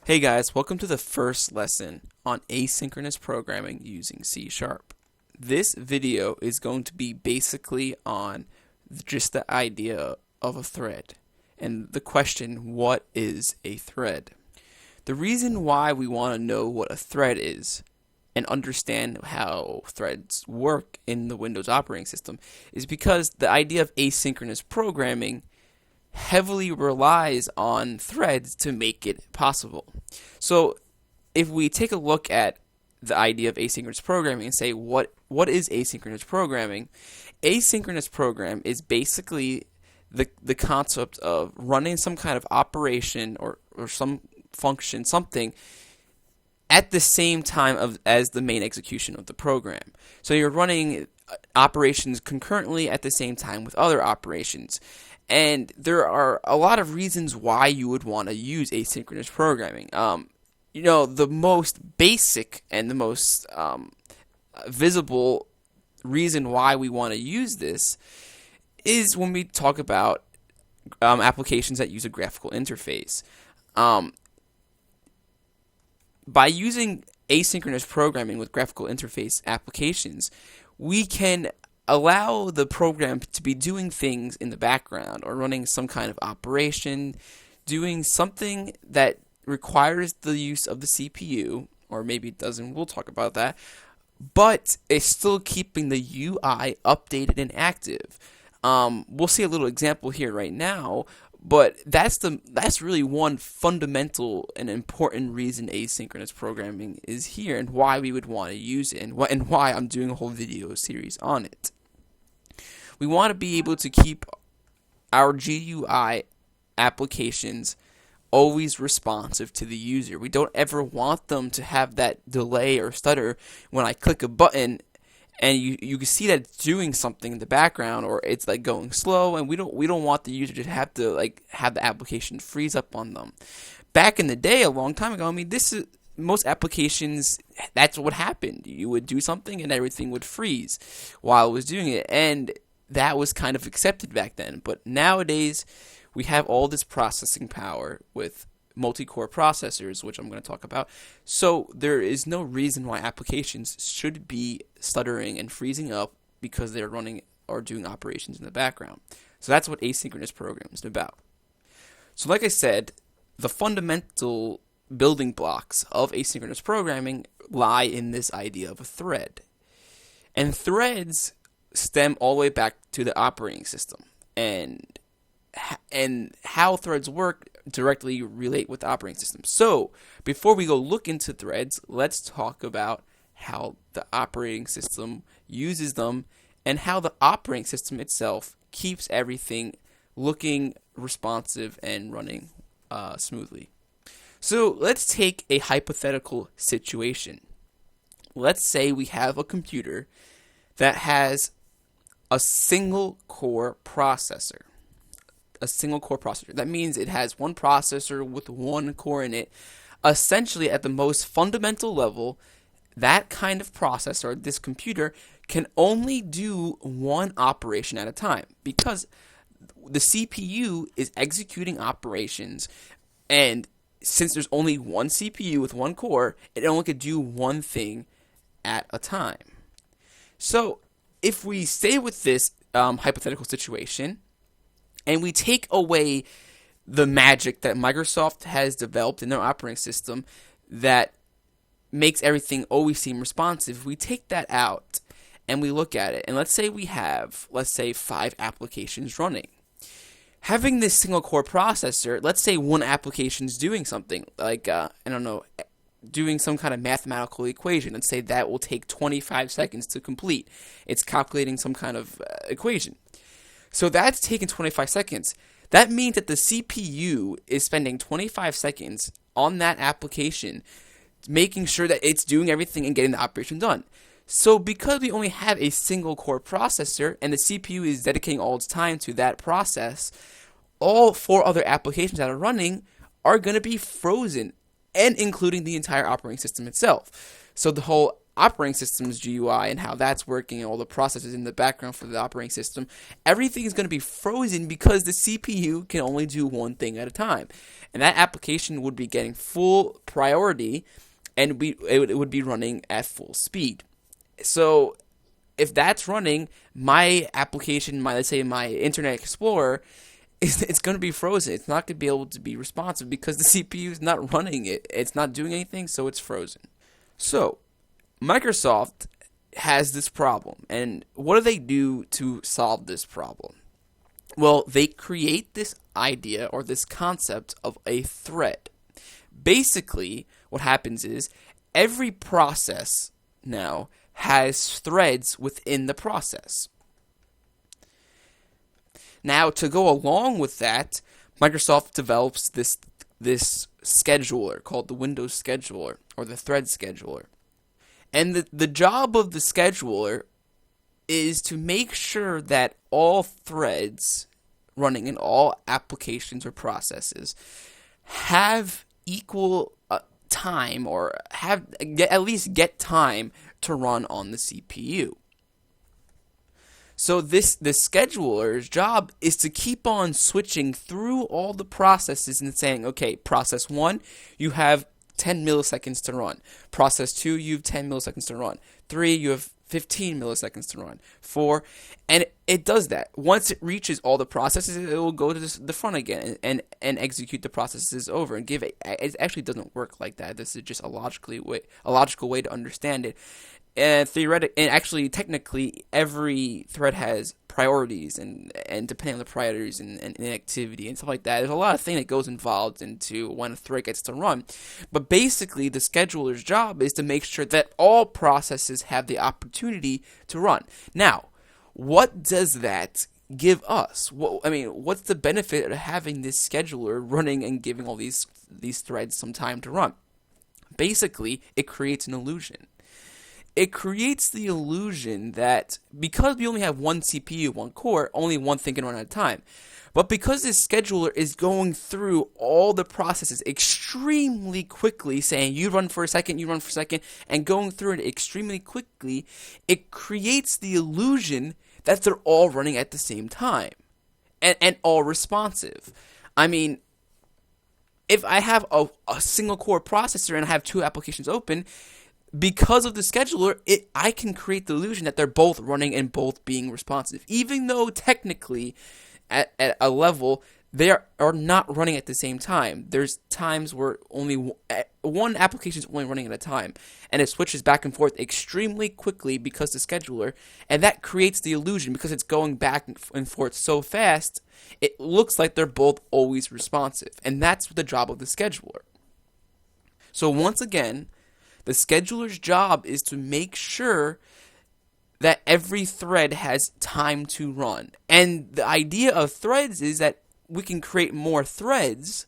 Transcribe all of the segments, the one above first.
Hey guys, welcome to the first lesson on asynchronous programming using C#. This video is going to be basically on just the idea of a thread and the question, what is a thread? The reason why we want to know what a thread is and understand how threads work in the Windows operating system is because the idea of asynchronous programming heavily relies on threads to make it possible. So if we take a look at the idea of asynchronous programming and say what is asynchronous programming? Asynchronous program is basically the concept of running some kind of operation or some function, something at the same time as the main execution of the program. So you're running operations concurrently at the same time with other operations. And there are a lot of reasons why you would want to use asynchronous programming. The most basic and the most visible reason why we want to use this is when we talk about applications that use a graphical interface. By using asynchronous programming with graphical interface applications, we can allow the program to be doing things in the background or running some kind of operation, doing something that requires the use of the CPU, or maybe it doesn't, we'll talk about that, but it's still keeping the UI updated and active. We'll see a little example here right now, but that's really one fundamental and important reason asynchronous programming is here and why we would want to use it and why I'm doing a whole video series on it. We want to be able to keep our GUI applications always responsive to the user. We don't ever want them to have that delay or stutter when I click a button and you can see that it's doing something in the background or it's like going slow, and we don't want the user to have the application freeze up on them. Back in the day, a long time ago, most applications, that's what happened. You would do something and everything would freeze while it was doing it, and that was kind of accepted back then. But nowadays, we have all this processing power with multi-core processors, which I'm going to talk about. So there is no reason why applications should be stuttering and freezing up because they're running or doing operations in the background. So that's what asynchronous programming is about. So like I said, the fundamental building blocks of asynchronous programming lie in this idea of a thread. And threads stem all the way back to the operating system. And how threads work directly relate with the operating system. So, before we go look into threads, let's talk about how the operating system uses them and how the operating system itself keeps everything looking responsive and running smoothly. So, let's take a hypothetical situation. Let's say we have a computer that has a single core processor. That means it has one processor with one core in it. Essentially, at the most fundamental level, that kind of processor, this computer, can only do one operation at a time because the CPU is executing operations, and since there's only one CPU with one core, it only could do one thing at a time. So, if we stay with this hypothetical situation, and we take away the magic that Microsoft has developed in their operating system that makes everything always seem responsive, we take that out and we look at it. And let's say we have, 5 applications running. Having this single core processor, let's say one application is doing something like, doing some kind of mathematical equation. Let's say that will take 25 seconds to complete. It's calculating some kind of equation. So that's taking 25 seconds. That means that the CPU is spending 25 seconds on that application, making sure that it's doing everything and getting the operation done. So because we only have a single core processor and the CPU is dedicating all its time to that process, all 4 other applications that are running are going to be frozen, and including the entire operating system itself. So the whole operating system's GUI and how that's working and all the processes in the background for the operating system, everything is going to be frozen because the CPU can only do one thing at a time. And that application would be getting full priority and it would be running at full speed. So if that's running, my application, let's say my Internet Explorer, it's going to be frozen. It's not going to be able to be responsive because the CPU is not running it. It's not doing anything, so it's frozen. So Microsoft has this problem, and what do they do to solve this problem? Well, they create this idea or this concept of a thread. Basically, what happens is every process now has threads within the process. Now, to go along with that, Microsoft develops this scheduler called the Windows Scheduler or the Thread Scheduler. And the job of the scheduler is to make sure that all threads running in all applications or processes have equal time or at least get time to run on the CPU. So the scheduler's job is to keep on switching through all the processes and saying, okay, process 1, you have 10 milliseconds to run. Process 2, you have 10 milliseconds to run. 3, you have 15 milliseconds to run. 4, and it does that. Once it reaches all the processes, it will go to the front again and execute the processes over and give it. It actually doesn't work like that. This is just a logical way to understand it. And actually, technically, every thread has priorities, and depending on the priorities and activity and stuff like that, there's a lot of things that goes involved into when a thread gets to run. But basically, the scheduler's job is to make sure that all processes have the opportunity to run. Now, what does that give us? What's the benefit of having this scheduler running and giving all these threads some time to run? Basically, it creates an illusion. It creates the illusion that because we only have one CPU, one core, only one thing can run at a time. But because this scheduler is going through all the processes extremely quickly, saying you run for a second, and going through it extremely quickly, it creates the illusion that they're all running at the same time and all responsive. If I have a single core processor and I have two applications open, because of the scheduler, I can create the illusion that they're both running and both being responsive, even though technically, at a level, they are not running at the same time. There's times where only one application is only running at a time, and it switches back and forth extremely quickly because the scheduler, and that creates the illusion because it's going back and forth so fast, it looks like they're both always responsive, and that's the job of the scheduler. So once again, the scheduler's job is to make sure that every thread has time to run. And the idea of threads is that we can create more threads,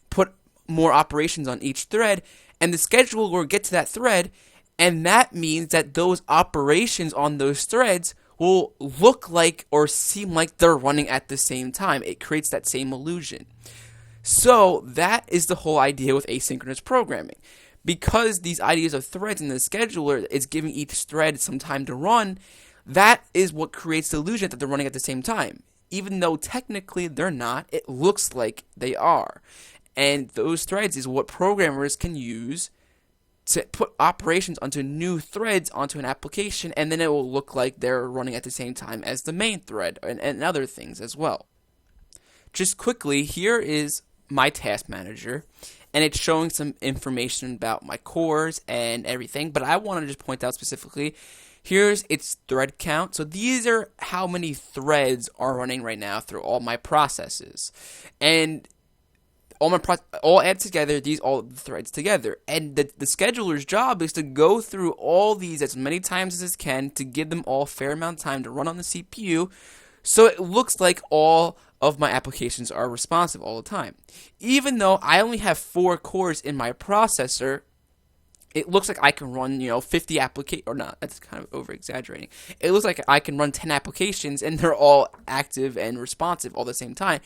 put more operations on each thread, and the scheduler will get to that thread, and that means that those operations on those threads will look like or seem like they're running at the same time. It creates that same illusion. So that is the whole idea with asynchronous programming. Because these ideas of threads in the scheduler is giving each thread some time to run, that is what creates the illusion that they're running at the same time. Even though technically they're not, it looks like they are. And those threads is what programmers can use to put operations onto new threads onto an application, and then it will look like they're running at the same time as the main thread and other things as well. Just quickly, here is my task manager. And it's showing some information about my cores and everything. But I want to just point out specifically, here's its thread count. So these are how many threads are running right now through all my processes. And all add together, all the threads together. And the scheduler's job is to go through all these as many times as it can to give them all a fair amount of time to run on the CPU. So it looks like all of my applications are responsive all the time. Even though I only have 4 cores in my processor, it looks like I can run, 50 applications, or not, that's kind of over-exaggerating. It looks like I can run 10 applications, and they're all active and responsive all the same time.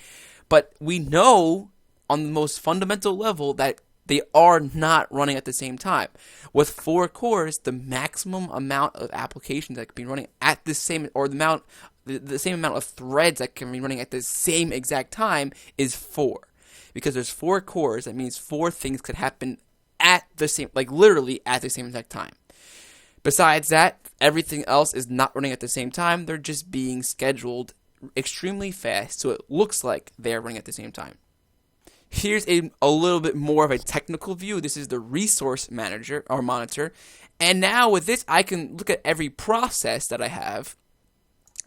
But we know, on the most fundamental level, that They are not running at the same time. With 4 cores, the maximum amount of applications that can be running at the same, or the same amount of threads that can be running at the same exact time is 4. Because there's 4 cores, that means 4 things could happen at the same, like literally at the same exact time. Besides that, everything else is not running at the same time. They're just being scheduled extremely fast, so it looks like they're running at the same time. Here's a little bit more of a technical view. This is the resource manager or monitor. And now with this, I can look at every process that I have.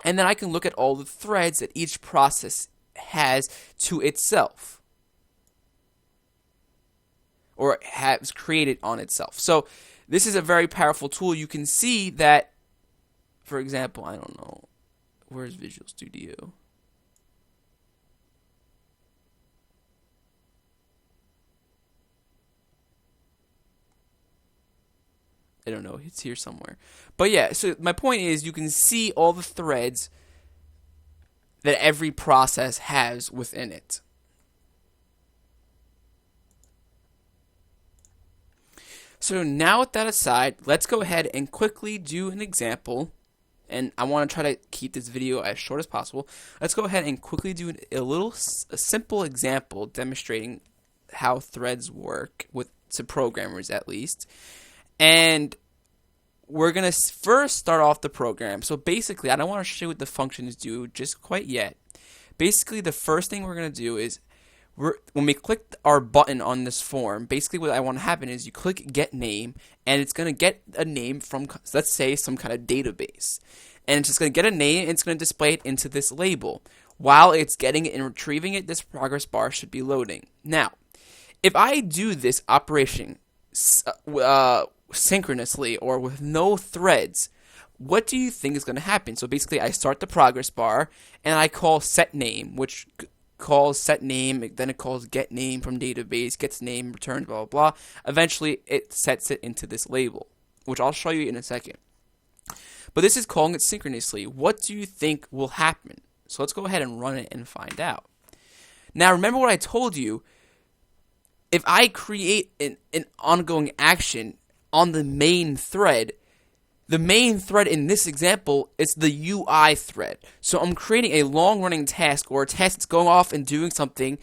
And then I can look at all the threads that each process has to itself. Or has created on itself. So this is a very powerful tool. You can see that, for example, I don't know. Where's Visual Studio? I don't know, it's here somewhere. But yeah, so my point is you can see all the threads that every process has within it. So now with that aside, let's go ahead and quickly do an example. And I want to try to keep this video as short as possible. Let's go ahead and quickly do a simple example demonstrating how threads work, to programmers at least. And we're going to first start off the program. So basically, I don't want to show you what the functions do just quite yet. Basically, the first thing we're going to do is, when we click our button on this form, basically what I want to happen is you click get name, and it's going to get a name from, let's say, some kind of database. And it's just going to get a name, and it's going to display it into this label. While it's getting it and retrieving it, this progress bar should be loading. Now, if I do this operation synchronously or with no threads, what do you think is going to happen? So basically, I start the progress bar, and I call SetName, which calls SetName, then it calls getName from database, gets name, returns, blah, blah, blah. Eventually, it sets it into this label, which I'll show you in a second. But this is calling it synchronously. What do you think will happen? So let's go ahead and run it and find out. Now, remember what I told you. If I create an ongoing action on the main thread in this example is the UI thread. So I'm creating a long-running task or a task that's going off and doing something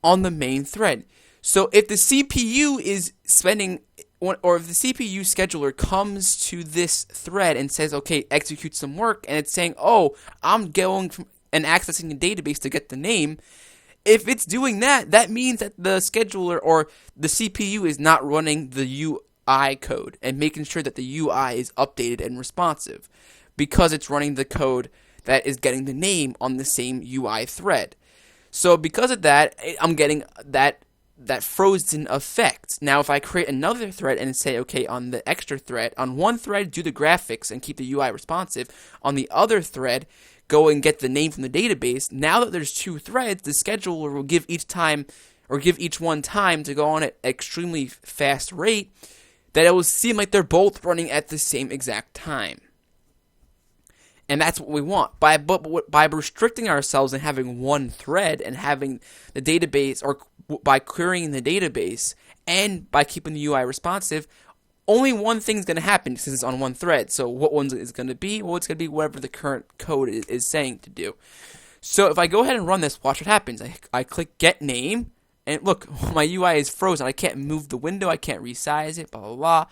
on the main thread. So if the CPU is spending, or if the CPU scheduler comes to this thread and says, okay, execute some work, and it's saying, oh, I'm going and accessing a database to get the name, if it's doing that, that means that the scheduler or the CPU is not running the UI code and making sure that the UI is updated and responsive because it's running the code that is getting the name on the same UI thread. So because of that, I'm getting that frozen effect. Now, if I create another thread and say, okay, on the extra thread, on one thread, do the graphics and keep the UI responsive. On the other thread, go and get the name from the database. Now that there's 2 threads, the scheduler will give each one time to go on at extremely fast rate that it will seem like they're both running at the same exact time. And that's what we want. By restricting ourselves and having one thread and having the database, or by querying the database and by keeping the UI responsive, only one thing is going to happen since it's on one thread. So what one is going to be? Well, it's going to be whatever the current code is saying to do. So if I go ahead and run this, watch what happens. I click get name, and look, my UI is frozen. I can't move the window. I can't resize it, blah, blah, blah.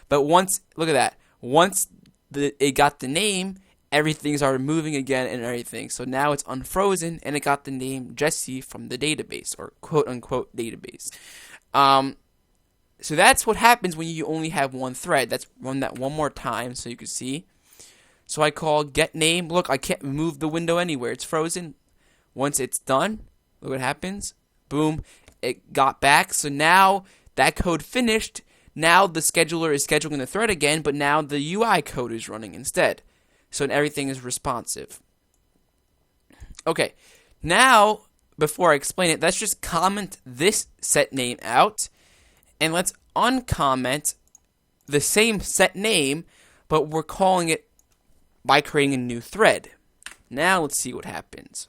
But look at that. Once it got the name, everything started moving again and everything. So now it's unfrozen, and it got the name Jesse from the database, or quote-unquote database. So that's what happens when you only have one thread. Let's run that one more time so you can see. So I call get name. Look, I can't move the window anywhere. It's frozen. Once it's done, look what happens. Boom. It got back. So now that code finished. Now the scheduler is scheduling the thread again, but now the UI code is running instead. So everything is responsive. Okay. Now, before I explain it, let's just comment this set name out. And let's uncomment the same set name, but we're calling it by creating a new thread. Now let's see what happens.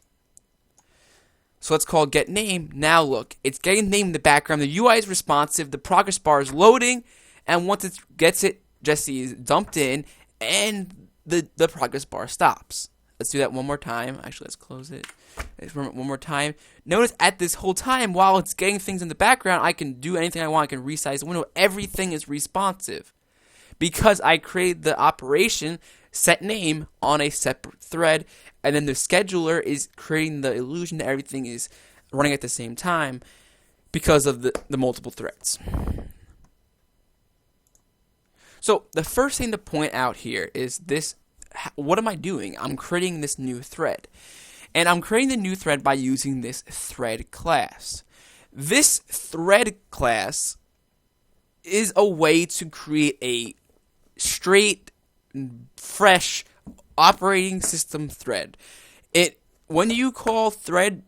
So let's call get name. Now look, it's getting name in the background. The UI is responsive. The progress bar is loading, and once it gets it, Jesse is dumped in, and the progress bar stops. Let's do that one more time. Actually, let's close it. One more time. Notice at this whole time, while it's getting things in the background, I can do anything I want. I can resize the window. Everything is responsive because I created the operation SetName on a separate thread, and then the scheduler is creating the illusion that everything is running at the same time because of the multiple threads. So the first thing to point out here is this. What am I doing? I'm creating this new thread. And I'm creating the new thread by using this thread class. This thread class is a way to create a straight, fresh operating system thread. When you call thread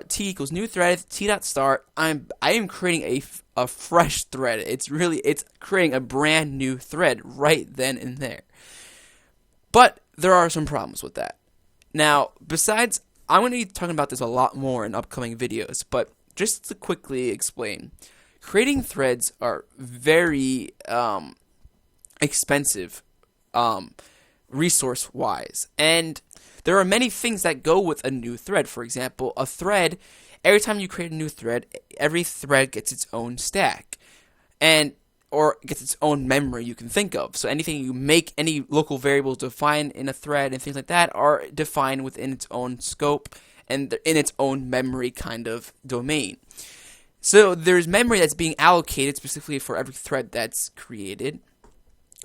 t equals new thread t.start, I am creating a fresh thread. It's creating a brand new thread right then and there. But there are some problems with that. Now, besides, I'm going to be talking about this a lot more in upcoming videos, but just to quickly explain, creating threads are very expensive resource-wise, and there are many things that go with a new thread. For example, a thread, every time you create a new thread, every thread gets its own stack, or gets its own memory you can think of. So anything you make, any local variables defined in a thread and things like that are defined within its own scope and in its own memory kind of domain. So there's memory that's being allocated specifically for every thread that's created.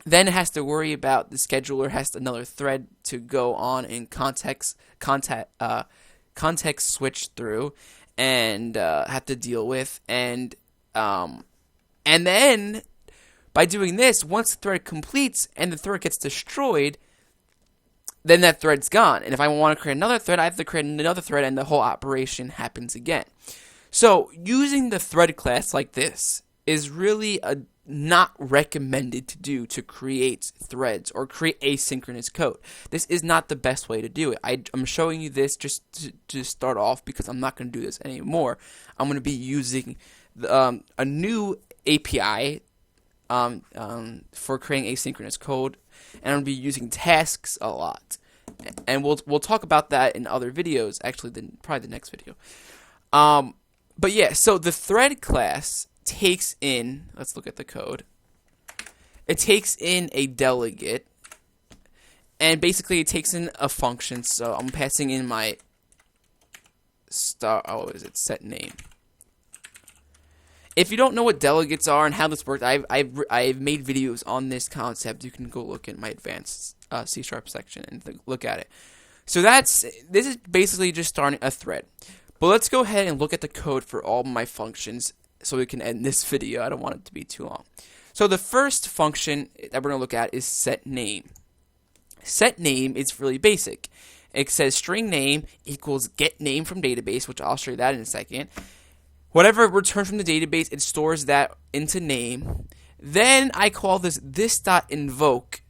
Then it has to worry about the scheduler has another thread to go on and context switch through and have to deal with. And then by doing this, once the thread completes and the thread gets destroyed, then that thread's gone. And if I want to create another thread, I have to create another thread, and the whole operation happens again. So using the thread class like this is really not recommended to do to create threads or create asynchronous code. This is not the best way to do it. I'm showing you this just to start off because I'm not going to do this anymore. I'm going to be using a new API for creating asynchronous code, and I'm going to be using tasks a lot, and we'll talk about that in other videos. Actually, probably the next video. But yeah, so the thread class takes in. Let's look at the code. It takes in a delegate, and basically it takes in a function. So I'm passing in my SetName. If you don't know what delegates are and how this works, I've made videos on this concept. You can go look at my advanced C# section and look at it. So this is basically just starting a thread. But let's go ahead and look at the code for all my functions so we can end this video. I don't want it to be too long. So the first function that we're going to look at is SetName. SetName is really basic. It says string name equals get name from database, which I'll show you that in a second. Whatever it returns from the database, it stores that into name. Then I call this.invoke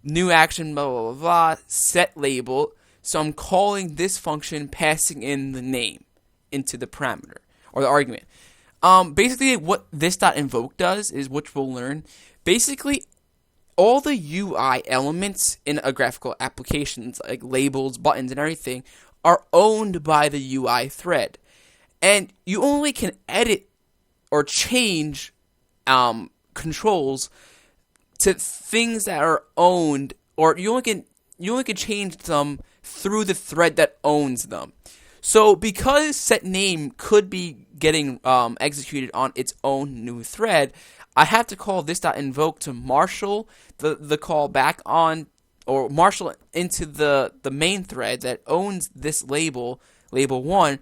new action blah blah blah blah set label. So I'm calling this function passing in the name into the parameter or the argument. Basically, what this.invoke does is, which we'll learn, basically all the UI elements in a graphical application, like labels, buttons, and everything, are owned by the UI thread. And you only can edit or change controls to things that are owned, or you only can change them through the thread that owns them. So because SetName could be getting executed on its own new thread, I have to call this.invoke to marshal the call back on, or marshal into the main thread that owns this label 1,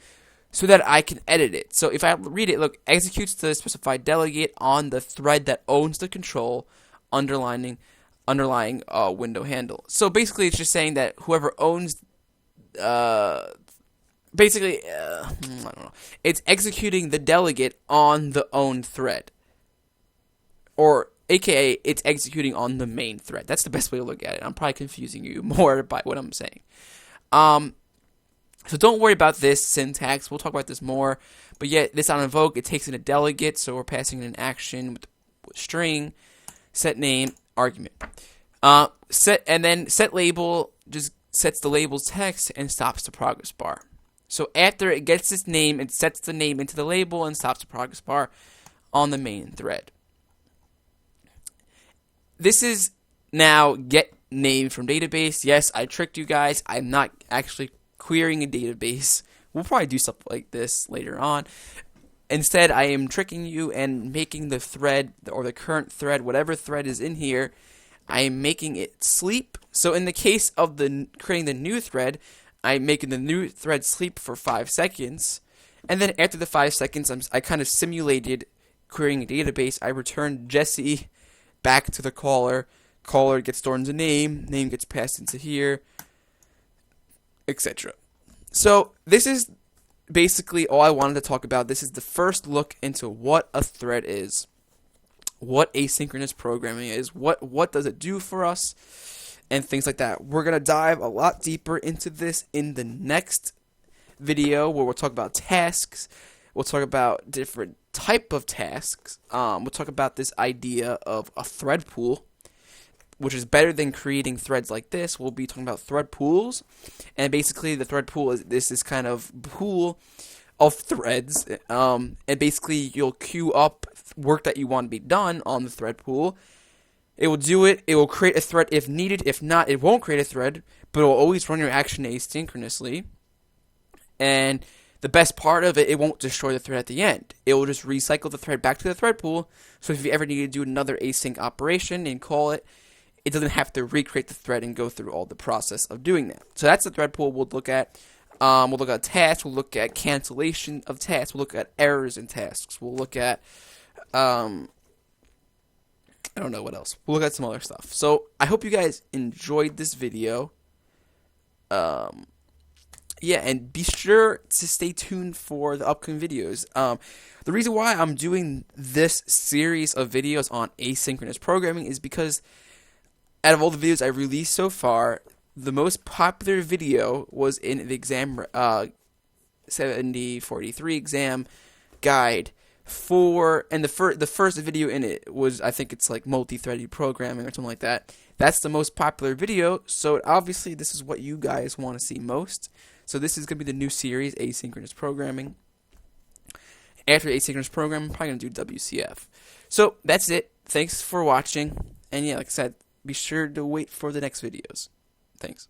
so that I can edit it. So if I read it, look, executes the specified delegate on the thread that owns the control underlying window handle. So basically, it's just saying that whoever owns, I don't know, it's executing the delegate on the owned thread, or AKA, it's executing on the main thread. That's the best way to look at it. I'm probably confusing you more by what I'm saying. So don't worry about this syntax. We'll talk about this more. But yet, this on invoke, it takes in a delegate, so we're passing in an action with string, set name, argument. Set label just sets the label's text and stops the progress bar. So after it gets its name, it sets the name into the label and stops the progress bar on the main thread. This is now get name from database. Yes, I tricked you guys. I'm not actually querying a database. We'll probably do stuff like this later on. Instead, I am tricking you and making the thread or the current thread, whatever thread is in here, I am making it sleep. So in the case of creating the new thread, I'm making the new thread sleep for 5 seconds. And then after the 5 seconds, I kind of simulated querying a database. I return Jesse back to the caller. Caller gets stored into name. Name gets passed into here, etc. So this is basically all I wanted to talk about. This is the first look into what a thread is, what asynchronous programming is, what does it do for us, and things like that. We're going to dive a lot deeper into this in the next video, where we'll talk about tasks. We'll talk about different type of tasks. We'll talk about this idea of a thread pool, which is better than creating threads like this. We'll be talking about thread pools, and basically the thread pool is this kind of pool of threads, and basically you'll queue up work that you want to be done on the thread pool. It will do it. It will create a thread if needed. If not, it won't create a thread, but it will always run your action asynchronously. And the best part of it, it won't destroy the thread at the end. It will just recycle the thread back to the thread pool. So if you ever need to do another async operation and call it, it doesn't have to recreate the thread and go through all the process of doing that. So that's the thread pool we'll look at. We'll look at tasks. We'll look at cancellation of tasks. We'll look at errors in tasks. We'll look at, I don't know what else. We'll look at some other stuff. So I hope you guys enjoyed this video. Yeah, and be sure to stay tuned for the upcoming videos. The reason why I'm doing this series of videos on asynchronous programming is because out of all the videos I've released so far, the most popular video was in the exam 7043 exam guide and the first video in it was, I think it's like multi-threaded programming or something like that. That's the most popular video, so obviously this is what you guys want to see most. So this is going to be the new series, Asynchronous Programming. After Asynchronous Programming, I'm probably going to do WCF. So that's it. Thanks for watching. And yeah, like I said, be sure to wait for the next videos. Thanks.